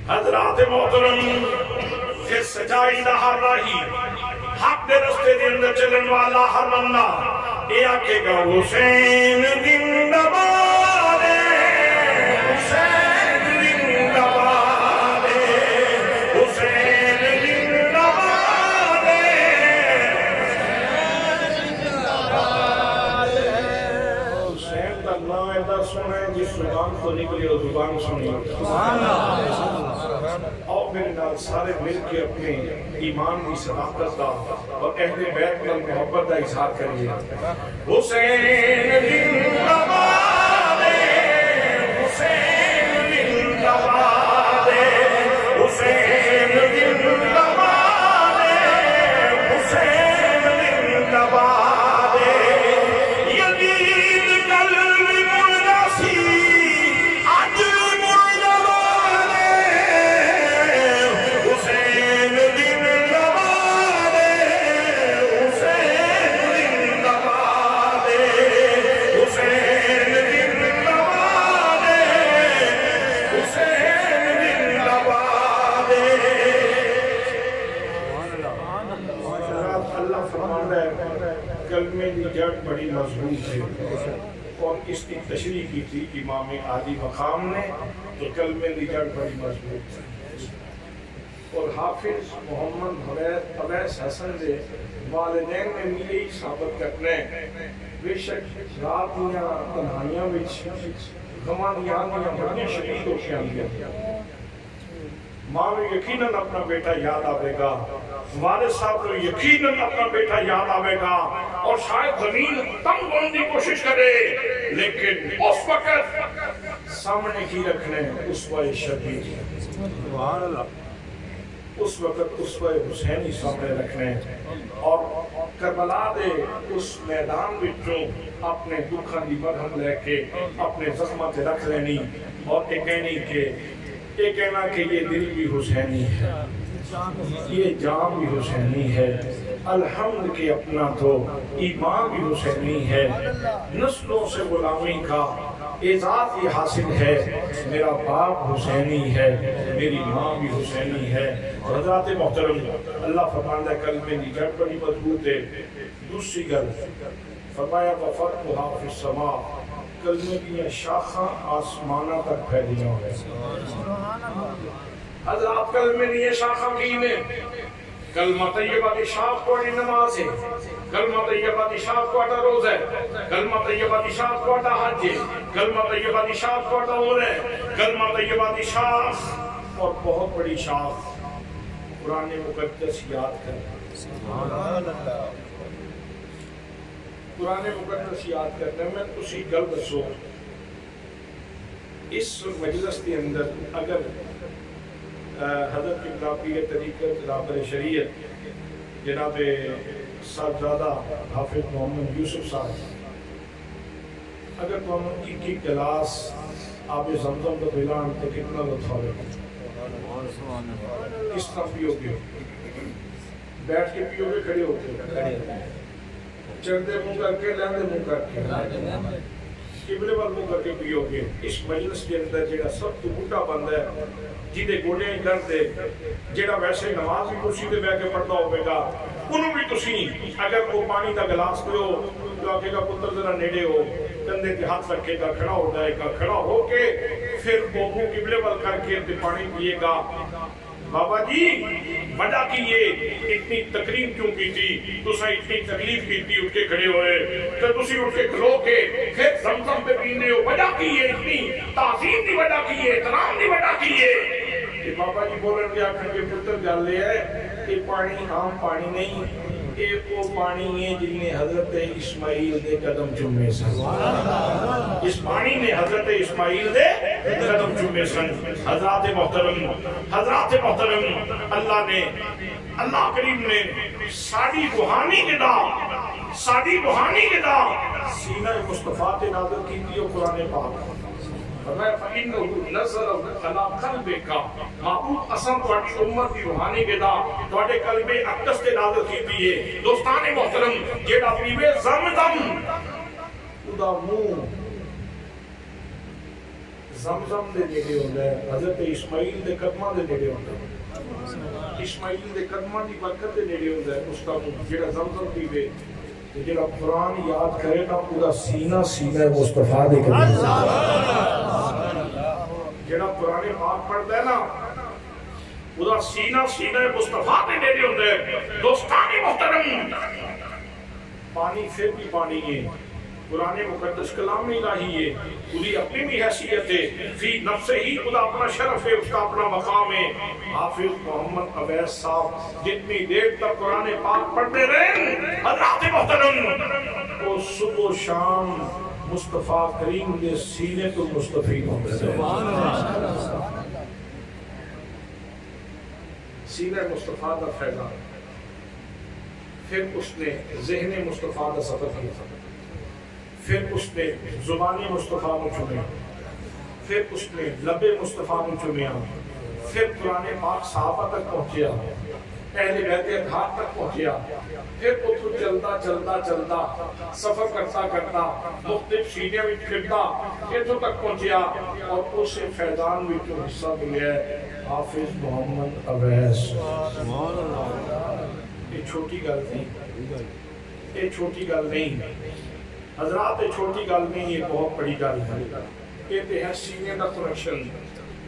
حضرات محترم کہ سچائی دا ہر راہی حق دے رستے دے اندر چلن والا ہر بندہ یہ آکے گا حسین زندہ باد حسین زندہ باد حسین زندہ باد حسین کا نام ایسا سنے جس زبان کو نکلی اور زبان سنی اور میرے نال سارے مل کے اپنے ایمان کی صداقت دا اور اہل بیت میں محبت دا اظہار کریے حسین زندہ باد حسین زندہ باد حسین زندہ باد حسین زندہ باد یزید قلب مردہ سی کلمے کی جڑ بڑی مضبوط ہے اور اس کی تشریح کی تھی امام عالی مقام نے تو کلمے کی جڑ بڑی مضبوط ہے اور حافظ محمد اویس حسن دے والدین نے ملے ہی ثابت کرنے بے شک رات دیا تنہائیاں وچ غماں دیاں بڑی شدید ہو کے آندیاں ماں میں یقیناً اپنا بیٹا یاد آئے گا والد صاحب کو یقیناً اپنا بیٹا یاد آئے گا اور شاید زمین تنگ ہونے کی کوشش کرے لیکن اس وقت سامنے کی رکھنے اسوہ شبیر سبحان اللہ اس وقت اسوہ حسینی سامنے رکھنے اور کربلا دے اس میدان وچوں اپنے دکھاں دی مرہم لے کے اپنے زخمہ تے رکھ لینی اور یہ کہنا کہ یہ دل بھی حسینی ہے یہ جان بھی حسینی ہے الحمد کے اپنا تو ایمان بھی حسینی ہے نسلوں سے غلامی کا اعزاز یہ حاصل ہے میرا باپ حسینی ہے میری ماں بھی حسینی ہے حضرات محترم اللہ فرماندہ کلمے کی جڑ بڑی مضبوط ہے دوسری گل فرمایا وَفَرْقُهَا فِي السَّمَاءِ کلمے کی شاخاں آسمانہ تک پھیلی ہوئے حضرات کلمے کی شاخاں کی میں کلمہ طیبہ کی شاخ کوڑی نماز ہے کلمہ طیبہ کی شاخ کوڑا روز ہے کلمہ طیبہ کی شاخ کوڑا حج ہے کلمہ طیبہ کی شاخ کوڑا عمر ہے کلمہ طیبہ کی شاخ اور بہت بڑی شاخ قرآن مقدس یاد کرنا سبحان اللہ قرآن مقدس یاد کرنے میں اسی گل دسو اس مجلس کے اندر اگر حضرت قبلہ پیر طریقت رابر شریعت جناب صاحبزادہ حافظ محمد یوسف صاحب اگر تو ہم ایک گلاس آب زمزم کا پلان تو کتنا لطف آئے کس طرح پیو گے بیٹھ کے پیو گے کھڑے ہوتے چردے منہ کر کے لیندے منہ کر کے قبلے وال منہ کر کے پیو گے اس مجلس کے اندر جیڑا سب تو بوٹا بند ہے جیدے گوڑے ہی درد ہے جیڑا ویسے نماز بھی کرسی دے بیٹھ کے پڑھتا ہوئے گا انہوں بھی تسی اگر وہ پانی کا گلاس پیو تو آگے کا پتر ذرا نیڑے ہو کندھے تے ہاتھ رکھے گا کھڑا ہو جائے گا کھڑا ہو کے پھر وہ منہ قبلے وال کر کے پانی پیے گا بابا جی وجہ کی یہ اتنی تقریب کیوں کی تھی تسا اتنی تکلیف کی تھی اٹھ کے کھڑے ہوئے تو تسی اٹھ کے کھلو کے پھر زمزم پہ پینے ہو وجہ کی یہ اتنی تعظیم دی وجہ کی یہ احترام دی وجہ کی یہ کہ بابا جی بولن کے آخر کے پتر گل لے ہے کہ پانی عام پانی نہیں یہ وہ پانی ہے جن نے حضرت اسماعیل دے قدم چومے سن اس پانی نے حضرت اسماعیل دے قدم چومے سن حضرات محترم اللہ کریم نے ساڑی روحانی غذا سینہ مصطفیٰ تے نازل کی تھی قرآن پاک فرمایا فَإِنَّهُ نَزَلَ عَلَىٰ قَلْبِكَ محبوب اسم تواڈی امت دی روحانی غذا تواڈے قلب اقدس تے نازل کیتی ہے دوستان محترم جیڑا پیوے زمزم ادا منہ زمزم دے نیڑے ہوندا ہے حضرت اسماعیل دے قدماں دے نیڑے ہوندا ہے اسماعیل دے قدماں دی برکت دے نیڑے ہوندا ہے اس کا منہ جیڑا زمزم پیوے جیڑا قرآن یاد کرے نا پورا سینہ مصطفیٰ دے قدم جیڑا قرآن پاک پڑھتا ہے نا پورا سینہ مصطفیٰ دے نیڑے ہوندا ہے دوستان محترم پانی پھر بھی پانی ہے قرآن مقدس کلام الہی ہے خودی اپنی بھی حیثیت ہے فی نفس ہی خدا اپنا شرف ہے اس کا اپنا مقام ہے حافظ محمد اویس صاحب جتنی دیر تک قرآن پاک پڑھتے رہے حضرات محترم وہ صبح و شام مصطفیٰ کریم نے سینے تو مستفید ہوتے رہے سینہ مصطفیٰ کا فیضان پھر اس نے ذہن مصطفیٰ کا سفر کیا پھر اس نے زبانی مصطفیٰ کو چنیا پھر اس نے لب مصطفیٰ کو چنیا پھر قرآن پاک صحابہ تک پہنچیا اہل بیت اطہار تک پہنچیا پھر اتھو چلتا سفر کرتا مختلف سینے میں پھرتا اتھو تک پہنچیا اور اس سے فیضان میں جو حصہ ملیا ہے حافظ محمد اویس یہ چھوٹی گل تھی یہ چھوٹی گل نہیں حضرات، یہ چھوٹی گل نہیں، یہ بہت بڑی گل ہے. یہ تو ہے سینے کا کنیکشن.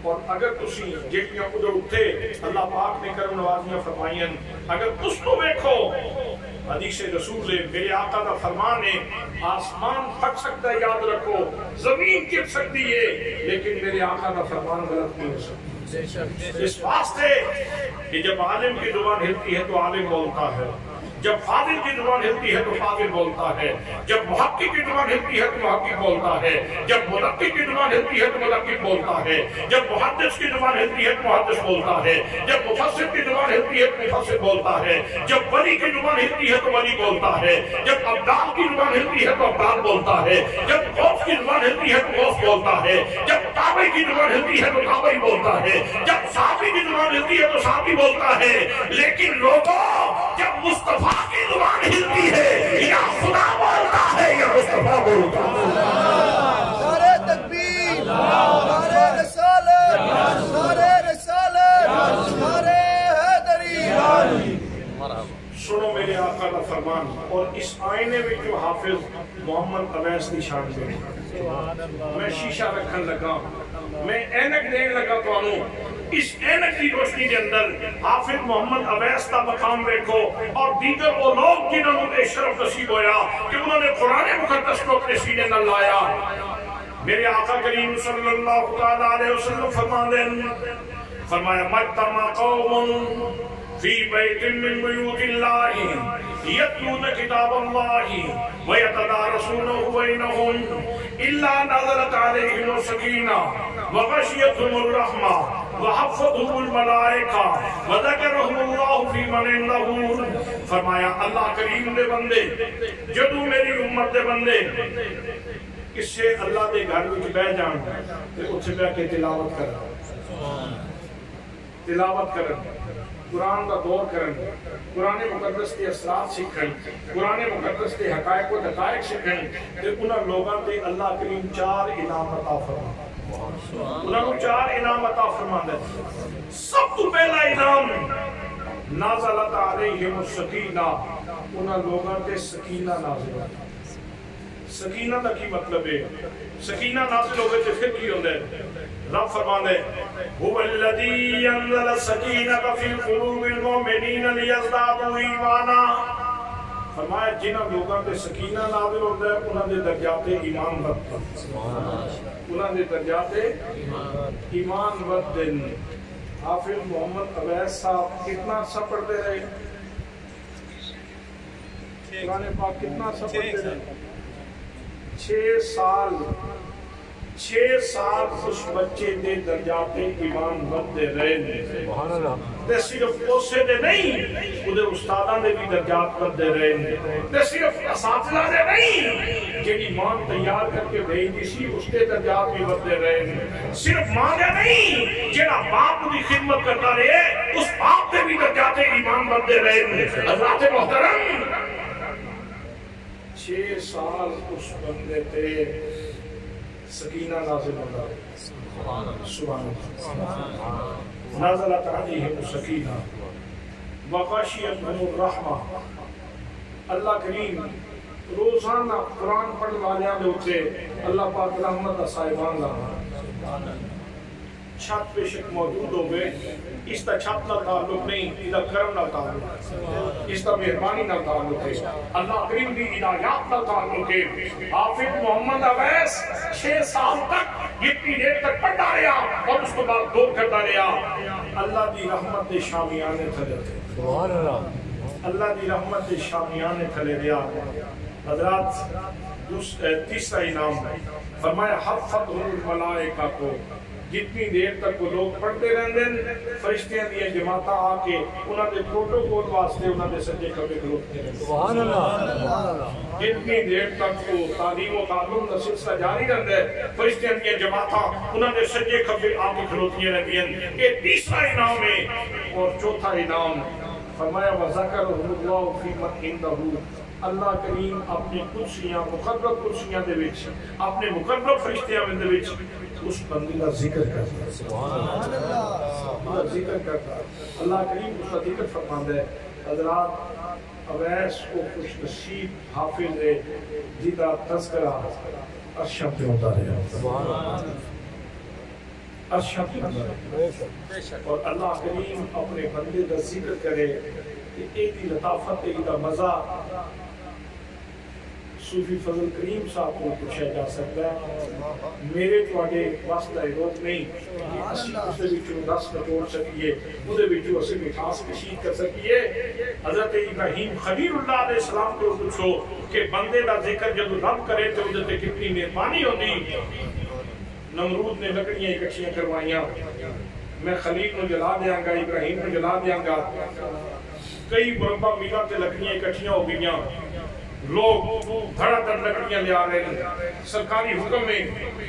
اور اگر تسی جیڑیاں ادھر اٹھے اللہ پاک نے کرم نوازیاں فرمائیاں، اگر اس کو دیکھو حدیث رسول ہے، میرے آقا کا فرمان ہے آسمان پھٹ سکتا ہے یاد رکھو، زمین گر سکتی ہے، لیکن میرے آقا کا فرمان غلط نہیں ہو سکتا. اس واسطے کہ جب عالم کی زبان ہلتی ہے تو عالم بولتا ہے، جب فاضل کی زبان ہلتی ہے تو فاضل بولتا ہے، جب محقق کی زبان ہلتی ہے تو محقق بولتا ہے، جب مدقق کی زبان ہلتی ہے تو مدقق بولتا ہے، جب محدث کی زبان ہلتی ہے تو محدث بولتا ہے، جب مفسر کی زبان ہلتی ہے تو مفسر بولتا ہے، جب ولی کی زبان ہلتی ہے تو ولی بولتا ہے، جب ابدال کی زبان ہلتی ہے تو ابدال بولتا ہے، جب غوث کی زبان ہلتی ہے تو غوث بولتا ہے، جب تابعی کی زبان ہلتی ہے تو تابعی بولتا ہے، جب صحابی کی زبان ہلتی ہے تو صحابی بولتا ہے. لیکن لوگوں جب مصطفیٰ کی زبان ہلتی ہے یا خدا بولتا ہے یا مصطفیٰ بولتا ہے. نعرہ تکبیر، نعرہ رسالت، نعرہ رسالت، نعرہ حیدری. سنو میرے آقا کا فرمان. اور اس آئینے میں جو حافظ محمد اویس نشان دے، میں شیشہ رکھن لگا، میں اینک دین لگا تو اس اینک کی روشنی کے اندر حافظ محمد اویس کا مقام دیکھو اور دیگر وہ لوگ جنہوں نے شرف نصیب ہویا کہ انہوں نے قرآن مقدس کو اپنے سینے نہ لایا. میرے آقا کریم صلی اللہ علیہ وسلم فرمایا مجتمع قوم فی بیت من بیوت اللہ یتلون کتاب اللہ ویتدارسونہ بینہم الا نزلت علیہم السکینہ وغشیتہم الرحمہ وحفتہم الملائکہ وذکرہم اللہ فی من عنده. فرمایا اللہ کریم دے بندے جدو میری امت دے بندے اس سے اللہ دے گھر وچ بیٹھ جان تے اتھے بیٹھ کے تلاوت کرن، قرآن کا دور کرن، قرآن مقدس کے اثرات سیکھن، قرآن مقدس کے حقائق و دقائق سیکھن، تے انہاں لوگاں تے اللہ کریم 4 انعام عطا فرماتا. انہوں 4 انعام عطا فرماتا ہے. سب تو پہلا انعام نازلت علیہم السکینہ، انہاں لوگاں تے سکینہ نازل ہوتا. سکینہ دا کی مطلب ہے؟ سکینہ نازل ہوگئے تو پھر کی ہوندے؟ رب فرماندے هو الذی انزل السکینۃ فی قلوب المؤمنین لیزدادوا ایمانا. فرمایا جنہاں لوگاں تے سکینہ نازل ہوتا ہے انہاں دے درجات ایمان بڑھتے ہیں، انہاں دے درجات ایمان بڑھتے ہیں. حافظ محمد اویس صاحب کتنا سب پڑھتے رہے؟ قرآن پاک کتنا سب پڑھتے رہے؟ 6 سال اس بچے دے درجات ایمان بڑھتے رہے. تے صرف اسے دے نہیں، ادھر استاداں دے بھی درجات بڑھتے رہے. تے صرف اساتذہ دے نہیں، جنہی ماں تیار کر کے بھیجی سی اس کے درجات بھی بڑھتے رہے. صرف ماں دے نہیں، جنہا باپ کی خدمت کرتا رہے اس باپ دے بھی درجات ایمان بڑھتے رہے. حضرات محترم 6 سال اس بندے تے سکینہ نازل ہوتا ہے. سبحان اللہ. نازلت علیہم السکینہ وغشیتہم الرحمہ. اللہ کریم روزانہ قرآن پڑھنے والیاں دے اوتے اللہ پاک رحمت دا صاحبان لانا. چھت پہ شک موجود ہوئے، اس کا چھت نہ تعلق نہیں، اس کا کرم نہ تعلق، اس کا مہربانی نہ تعلق ہے، اللہ کریم دی عنایات نہ تعلق ہے. حافظ محمد اویس 6 سال تک اتنی دیر تک پڑھتا رہا اور اس کو بعد دور کرتا رہا. اللہ دی رحمت دے شامیانے تھلے تھے، اللہ دی رحمت دے شامیانے تھلے رہا. حضرات تیسرا انعام فرمایا حفتہم الملائکہ کو. جتنی دیر تک وہ لوگ پڑھتے رہتے ہیں فرشتیاں دیا جماعتاں آ کے انہوں نے پروٹوکول واسطے انہوں نے سجے کھبے کھلوتے ہیں. سبحان اللہ. جتنی دیر تک وہ تعلیم و تعلم کا سلسلہ جاری رہتا ہے فرشتیاں دیا جماعتاں انہوں نے سجے کھبے آ کے کھلوتی رہتی ہیں. یہ تیسرا انعام ہے. اور چوتھا انعام فرمایا وَذَكَرَهُ اللَّهُ فِي مَنْ عِنْدَهُ. اللہ کریم اپنی کرسیاں مقرب کرسیاں دے وچ اپنے مقرب فرشتیاں دے وچ اس بندے کا ذکر کرتا ہے. سبحان اللہ. ذکر کرتا ہے اللہ کریم اس کا ذکر فرماندا ہے. حضرات اویس کو خوش نصیب حافظ ہے جدا تذکرہ ارشا پہ ہوتا رہا ارشا پہ ہوتا رہا اور اللہ کریم اپنے بندے کا ذکر کرے کہ ایک لطافت ایک مزہ صوفی فضل کریم صاحب کو پوچھا جا سکتا ہے میرے تواڈے واسطہ روک نہیں کہ اسی اسے وچوں دس نچوڑ سکیے اودے وچوں اسے مٹھاس کشید کر سکیے حضرت ابراہیم خلیل اللہ علیہ السلام کو پوچھو کہ بندے دا ذکر جب رب کرے تو اودے تے کتنی مہربانی ہوندی نمرود نے لکڑیاں اکٹھیاں کروائیاں میں خلیل کو جلا دیاں گا ابراہیم کو جلا دیاں گا کئی مربع میلہ تے لکڑیاں اکٹھیاں ہو گئیاں لوگ دھڑا دھڑ لکڑیاں لے آ رہے ہیں سرکاری حکم میں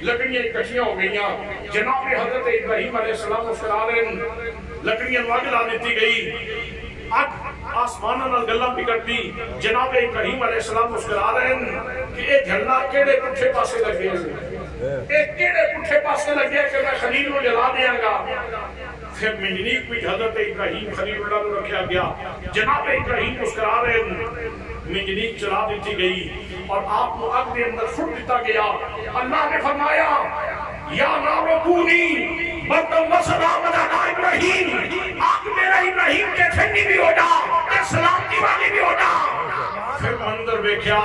لکڑیاں اکٹھیاں ہو گئیاں جناب حضرت ابراہیم علیہ السلام مسکرا رہے ہیں لکڑیاں آگ لا دیتی گئی آگ آسمانہ نال گلاں پکڑتی جناب ابراہیم علیہ السلام مسکرا رہے ہیں کہ اے جھلنا کیڑے پٹھے پاسے لگے ایک کیڑے پٹھے پاسے لگے کہ میں خلیل کو جلا دیاں گا پھر منجنیک بھی حضرت ابراہیم خلیل اللہ کو رکھا گیا جناب ابراہیم مسکرا رہے ہیں منجنیک چلا دیتی گئی اور آپ کو آگ کے اندر چھوڑ دیتا گیا اللہ نے فرمایا یا نارو کونی بردم و سلام علی ابراہیم آگ میرا ابراہیم کے ٹھنڈی بھی ہو جا کہ سلامتی والی بھی ہو جا پھر منظر بیکھیا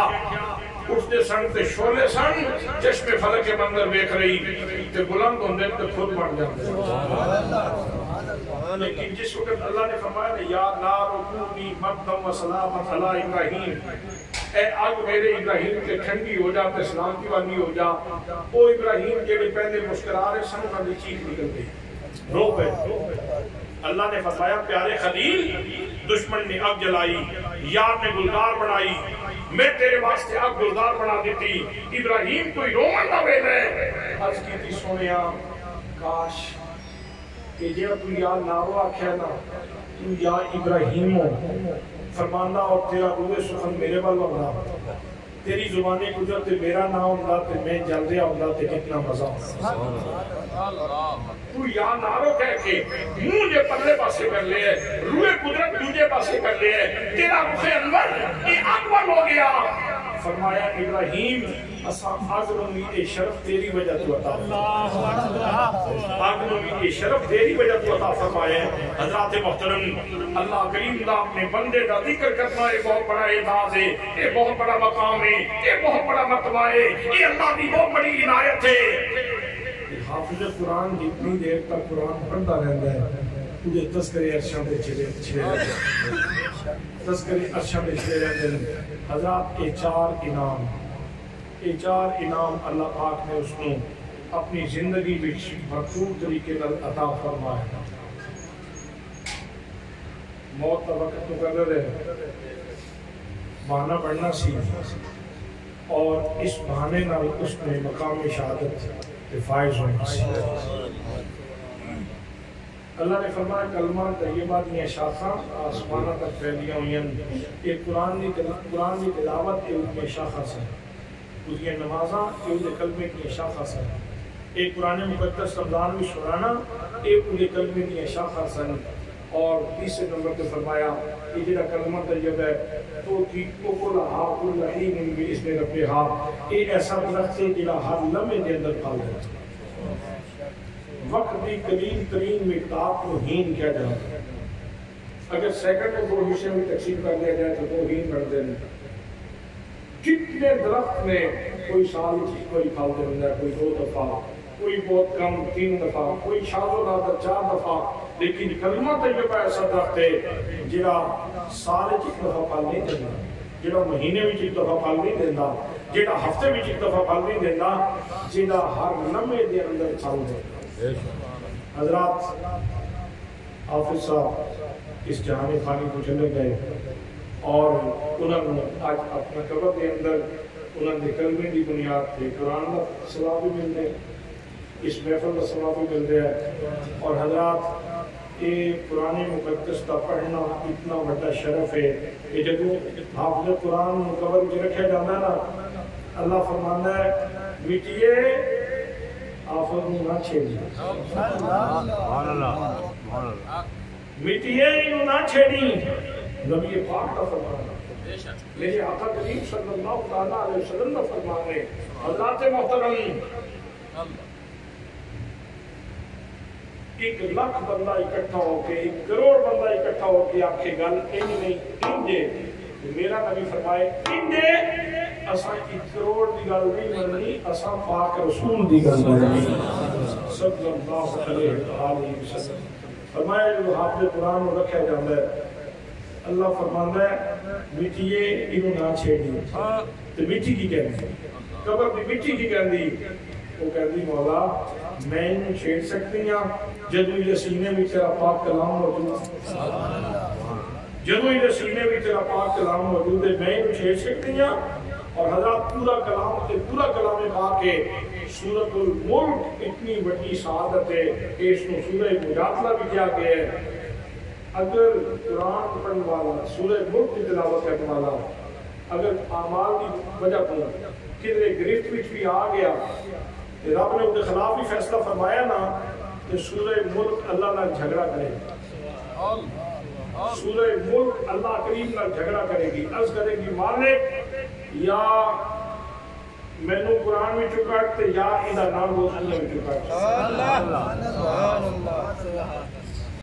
اٹھتے سن تے شولے سن چشم فلک کے منظر بیکھ رہی تے بلند ہوندے تے خود بن جاندے لیکن جس وقت اللہ نے فرمایا یا نار کونی بردم و سلام علی ابراہیم اے آگ میرے ابراہیم کے ٹھنڈی ہو جا تے سلامتی والی ہو جا او ابراہیم جڑے پہلے مسکرا رہے سن انہاں دی چیخ نکل گئی رو پے اللہ نے فرمایا پیارے خلیل دشمن نے آگ جلائی یار نے گلدار بنائی میں تیرے واسطے آگ گلدار بنا دیتی ابراہیم کوئی رومن نہ بے دے عرض کی تھی سونیا کاش کہ جب تو یا نارو آکھیا نا تو یا ابراہیم ہو فرماندہ اور تیرا روح سخن میرے بل ہوگا تیری زبانی قدرت میرا نام ہوگا تے میں جل رہا ہوگا تے کتنا مزہ ہوگا تو یا نارو کہہ کے مجھے پرلے پاسے کر لے ہے روح قدرت مجھے پاسے کر لے ہے تیرا روح انور یہ اکبر ہو گیا فرمایا ابراہیم اساں آگنومی اے شرف تیری وجہ تو عطا آگنومی اے شرف تیری وجہ تو عطا فرمائے حضرات محترم اللہ کریم دا اپنے بندے دا ذکر کرنا ایک بہت بڑا اعزاز ہے ایک بہت بڑا مقام ہے ایک بہت بڑا مرتبہ ہے یہ اللہ کی بہت بڑی عنایت ہے حافظ قرآن جتنی دیر تک قرآن پڑھتا رہتا ہے تجھے تذکرے عرشاں دے چھلے تذکرے عرشاں دے چھلے رہتے ہیں حضرات یہ چار انعام اللہ پاک نے اس کو اپنی زندگی وچ بھرپور طریقے نال عطا فرمایا موت کا وقت مقرر ہے بہانہ پڑھنا سی اور اس بہانے نال اس نے مقام شہادت فائز ہونا سی اللہ نے فرمایا کلمہ طیبہ دیا شاخاں آسمانہ تک پھیلیاں ہوئی ہیں ایک قرآن کی تلاوت ایک شاخہ سے اس کی نمازاں ایک کلمے کی شاخہ سے ایک قرآن مقدس رمضان میں سنانا ایک کلمے کی شاخہ سے اور تیسرے نمبر پہ فرمایا کہ جڑا کلمہ طیب ہے تو اکلھا کل حین باذن ربھا یہ ایسا درخت ہے جڑا ہر لمحے دے اندر پھل ہے وقت کی قلیل ترین مقدار کو ہین کیا جاتا ہے اگر سیکنڈ میں 2 حصے میں تقسیم کر لیا جائے تو 2 ہین بن دیں کتنے درخت میں کوئی سال چیز کوئی پھل دے کوئی 2 دفعہ کوئی بہت کم 3 دفعہ کوئی شاذ و نادر 4 دفعہ لیکن کلمہ طیبہ ایسا درخت ہے جڑا سال چ 1 دفعہ پھل نہیں دینا جڑا مہینے میں 1 دفعہ پھل نہیں دینا جڑا ہفتے میں 1 دفعہ پھل نہیں دینا جڑا ہر لمحے دے اندر پھل دینا حضرات حافظ صاحب اس جہان فانی کو چلے گئے اور انہوں نے آج اپنا قبر کے اندر انہوں نے کلمے کی بنیاد تھے قرآن کا ثواب بھی مل رہے اس محفل کا ثواب بھی مل رہا ہے اور حضرات یہ قرآن مقدس کا پڑھنا اتنا بڑا شرف ہے کہ جب حافظ قرآن قبر میں رکھا جانا ہے نا اللہ فرمانا ہے مٹیے آفت نہ چھیڑی مٹیے انہوں نہ چھیڑی نبی پاک کا فرمان میرے آقا کریم صلی اللہ تعالیٰ علیہ وسلم کا فرمان ہے. حضرات محترم 1 لاکھ بندہ اکٹھا ہو کے 1 کروڑ بندہ اکٹھا ہو کے آپ کے گل نہیں انجے میرا نبی فرمائے انجے اساں 1 کروڑ دی گل نہیں مننی اساں پاک رسول دی گل مننی صلی اللہ علیہ وسلم. فرمایا جو حافظ قرآن میں رکھا جاتا ہے اللہ فرماندا ہے مٹیے انہوں نہ چھیڑی تو مٹی کی کہندی قبر دی مٹی کی کہندی وہ کہندی مولا میں انہوں چھیڑ سکتی ہاں جدو یہ سینے میں تیرا پاک کلام موجود جدو یہ سینے میں تیرا پاک کلام موجود ہے میں انہوں چھیڑ سکتی ہاں. اور حضرات پورا کلام پاک ہے. سورۃ الملک اتنی بڑی سعادت ہے کہ اس کو سورہ مجادلہ بھی کیا گیا ہے. اگر قرآن پڑھنے والا سورہ ملک کی تلاوت کرنے والا اگر اعمال کی وجہ کو کدھر گرفت وچ بھی آ گیا تو رب نے اس کے خلاف بھی فیصلہ فرمایا نا کہ سورہ ملک اللہ نہ جھگڑا کرے سورہ ملک اللہ کریم نہ جھگڑا کرے گی. عرض کرے گی مالک یا مینوں قرآن میں چکٹ یا ادھا نام روزانہ میں چکٹ.